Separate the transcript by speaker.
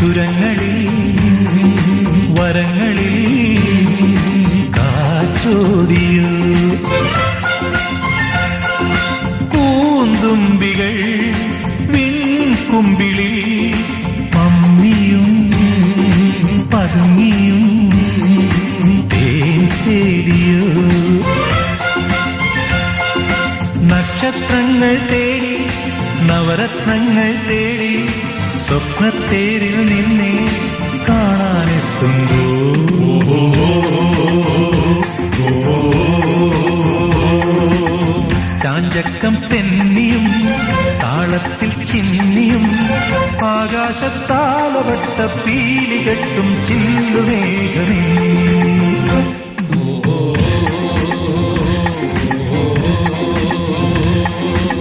Speaker 1: ചുരങ്ങളിൽ വരങ്ങളിൽ കാറ്റോടിയൂ. കൂന്തുമ്പികൾ വിൺകുമ്പിളിൽ മമ്മിയും പതുങ്ങിയും തേൻ തേടിയോ. നക്ഷത്രങ്ങൾ തേടി നവരത്നങ്ങൾ തേടി സ്വപ്നത്തേരിൽ നിന്നെ കാണാനെത്തുമ്പോ ചാഞ്ചക്കം തെന്നിയും താളത്തിൽ ചിന്നിയും ആകാശത്താലവട്ട പീലികെട്ടും ചില്ലുമേഘമേ.